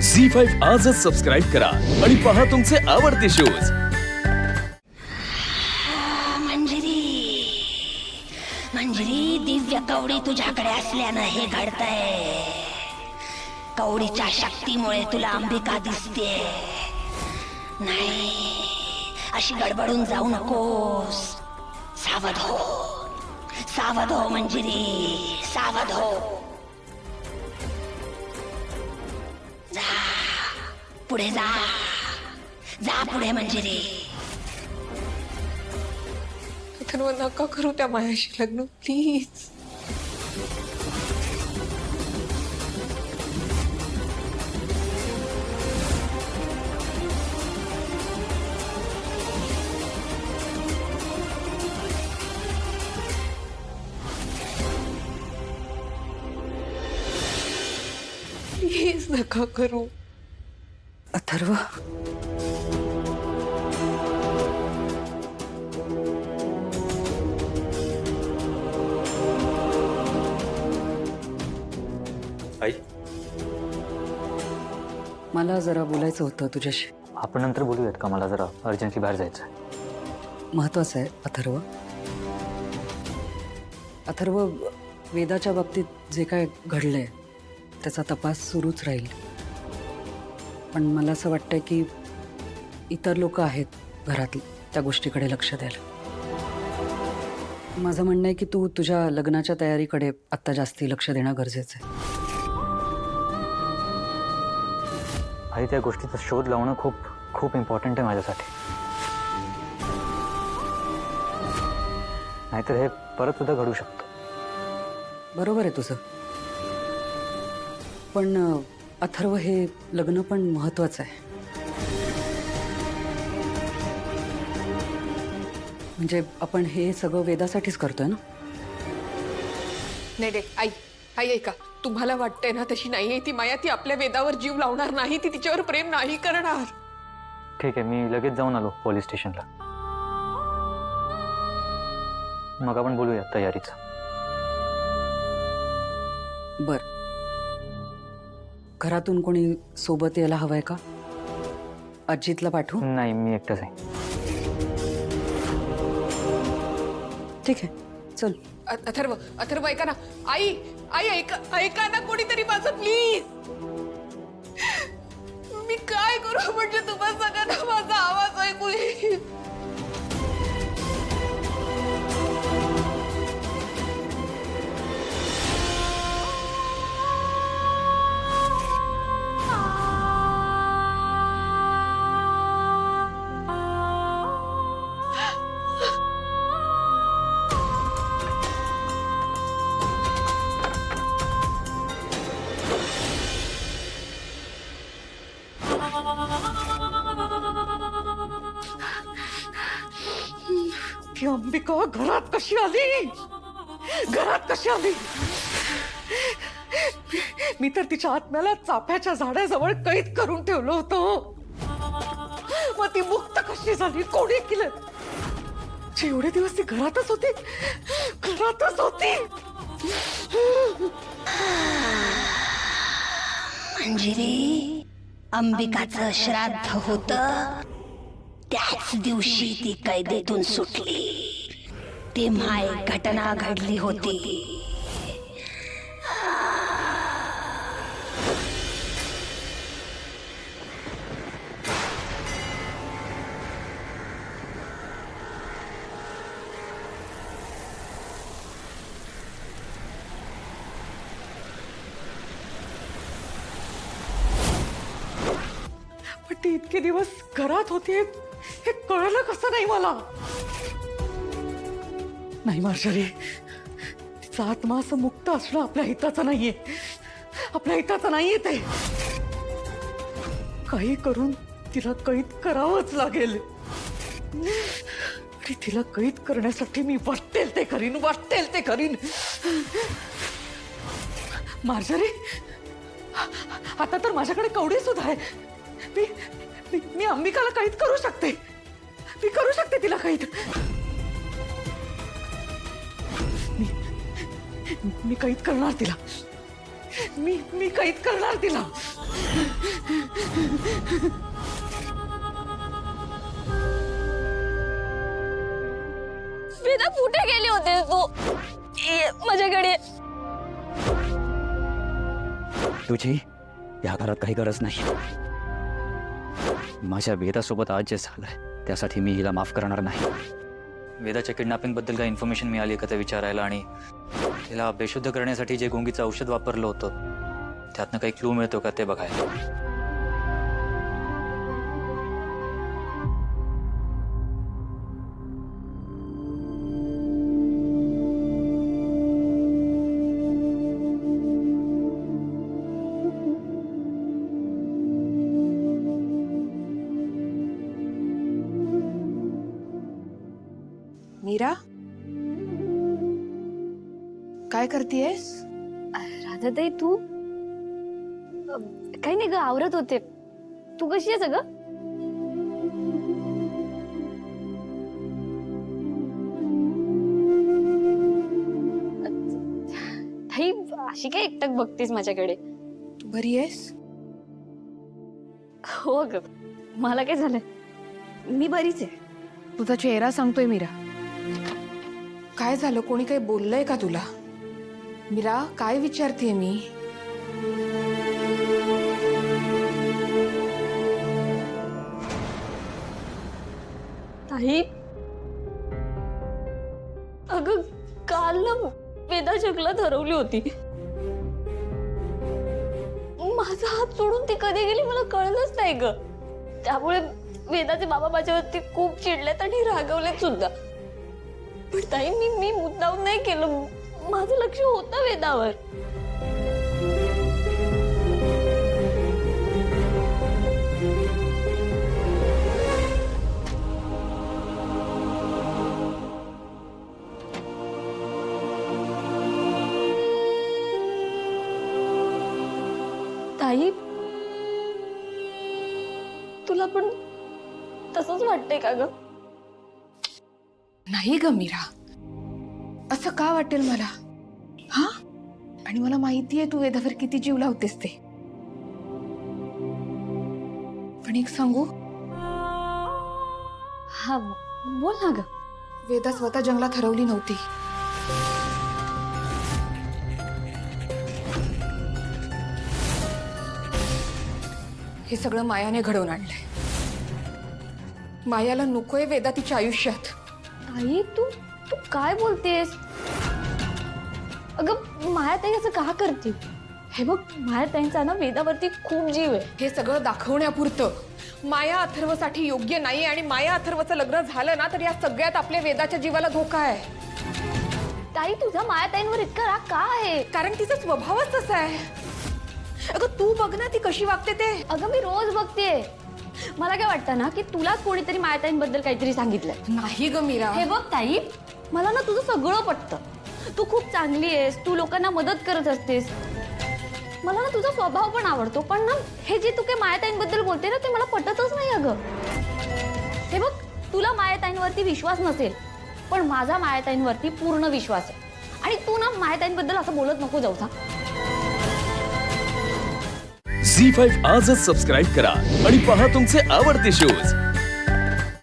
झी5 आजच सबस्क्राईब करा आणि पहा तुमचे आवडते शोज। मंजरी दिव्य कवडी तुझ्याकडे असल्यानं हे घडतंय। कवडीच्या शक्तीमुळे तुला अंबिका दिसते नाही, अशी गडबडून जाऊ नकोस। सावध हो, सावध हो मंजरी, सावध हो। जा पुढे, जा जा पुढे मंजरी। अथर्व, नका करू त्या मायाशी लग्न प्लीज। प्लीज नका करू। अथर्व, आई, मला जरा बोलायचं होतं तुझ्याशी। आपण नंतर बोलूयात का? मला जरा अर्जंटली बाहेर जायचं आहे। महत्वाचं आहे अथर्व। अथर्व, वेदाच्या बाबतीत जे काय घडलंय त्याचा तपास सुरूच राहील, पण मला असं वाटतंय की इतर लोक आहेत घरात त्या गोष्टीकडे लक्ष द्यायला। माझं म्हणणं आहे की तू तुझ्या लग्नाच्या तयारीकडे आत्ता जास्ती लक्ष देणं गरजेचं आहे। आई, त्या गोष्टीचा शोध लावणं खूप खूप इम्पॉर्टंट आहे माझ्यासाठी, नाहीतर हे परत सुद्धा घडू शकतं। बरोबर आहे तुझं, पण अथर्व, हे लग्न पण महत्वाचं आहे। म्हणजे आपण हे सगळं वेदासाठीच करतोय ना? नाही आई, आई ऐका, तुम्हाला वाटतंय ना तशी नाहीये ती माया। ती आपल्या वेदावर जीव लावणार नाही, ती तिच्यावर प्रेम नाही करणार। ठीक आहे, मी लगेच जाऊन आलो पोलीस स्टेशनला, मग आपण बोलूया तयारीचं। बर, घरातून कोणी सोबत यायला हवंय का? अजितला पाठवू? नाही, मी एकटाच आहे। ठीक आहे, चल। अथर्व, अथर्व ऐका ना। आई, आई ऐका, ऐका ना कोणीतरी माझं प्लीज। मी काय करू म्हणजे तुम्हा सगळ्यांना माझा आवाज ऐकू येईल? ती अंबिका घरात कशी आली? घरात कशी आली? मी तर तिच्या आत्म्याला चाफ्याच्या झाडाजवळ कैद करून ठेवलं होतं, मग ती मुक्त कशी झाली? कोणी केलं? एवढे दिवस ती घरातच होती, घरातच होती। मंजिरी, अंबिकाचं श्राद्ध होतं त्याच दिवशी ती कैदेतून सुटली, तेव्हा एक घटना घडली होती। पण ती इतके दिवस घरात होती हे कळलं कसं नाही मला? नाही मार्जरी, तिचा आत्मा असं मुक्त असणं आपल्या हिताचं नाहीये, आपल्या हिताचं नाहीये ते। काही करून तिला कैद करावंच लागेल, आणि तिला कैद करण्यासाठी मी वाटेल ते करीन, वाटेल ते करीन। मार्जरी, आता तर माझ्याकडे कवडी सुद्धा आहे। मी अंबिकाला कैद करू शकते, मी करू शकते तिला कैद। मी कैद करणार तिला, मी कैद करणार तिला। वेदा कुठे गेली होते तू माझ्याकडे? तुझी या घरात काही गरज नाही. माझ्या वेदासोबत आज जे झालंय त्यासाठी मी हिला माफ करणार नाही. वेदाच्या किडनॅपिंग बद्दल काही इन्फॉर्मेशन मिळाली का ते विचारायला आणि तिला बेशुद्ध करण्यासाठी जे गुंगीचं औषध वापरलं होतं त्यातनं काही क्लू मिळतो का ते बघायला. मीरा, काय करतेयस? राधाताई तू? काही नाही ग, आवरत होते. तू कशी आहेस ग? ताई अशी काय एकटक बघतेस माझ्याकडे? तू बरी आहेस? हो ग, मला काय झालंय? मी बरीच आहे. तुझा चेहरा सांगतोय मीरा. काय झालं? कोणी काही बोललंय का तुला? मीरा, काय विचारतेय मी? ताई अगं काल ना वेदा जंगलात हरवली होती. माझा हात सोडून ती कधी गेली मला कळलंच नाही ग. त्यामुळे वेदाचे बाबा माझ्यावरती खूप चिडलेत आणि रागवलेत सुद्धा. पण ताई मी मुद्दाम नाही केलं. माझं लक्ष होतं वेदावर. ताई तुला पण तसंच वाटतंय का ग? नाही ग मीरा, असं का वाटेल मला? हा, आणि मला माहितीये तू वेदावर किती जीव लावतेस ते. पण एक सांगू? हा बोल ना ग. वेदा स्वतः जंगलात हरवली नव्हती. हे सगळं मायाने घडवून आणलंय. मायाला नकोय वेदा तिच्या आयुष्यात. ताई तू तू काय बोलतेस? अगं मायाताई असं का करते? हे बघ, मायाताईंचा ना वेदावरती खूप जीव आहे. हे सगळं दाखवण्यापुरतं. माया अथर्वसाठी योग्य नाही आणि माया अथर्वचं लग्न झालं ना तर या सगळ्यात आपल्या वेदाच्या जीवाला धोका आहे. ताई तुझा मायाताईंवर इतका राग का आहे? कारण तिचा स्वभावच तसा आहे. अगं तू बघ ना ती कशी वागते ते. अगं मी रोज बघतेय. मला काय वाटतं ना की तुलाच कोणीतरी मायाताईंबद्दल काहीतरी सांगितलंय. नाही ग मीरा. हे बघ ताई, मला ना तुझं सगळं पटतं. तू खूप चांगली आहेस, तू लोकांना मदत करत असतेस. मला ना तुझा स्वभाव पण आवडतो. पण ना हे जे तू काही मायाताईंबद्दल बोलते ना ते मला पटतच नाही अगं. हे बघ, तुला मायाताईंवरती विश्वास नसेल पण माझा मायाताईंवरती पूर्ण विश्वास आहे. आणि तू ना मायाताईंबद्दल असं बोलत नको जाऊस. झी5 आजच सबस्क्राईब करा आणि पहा तुमचे आवडते शोज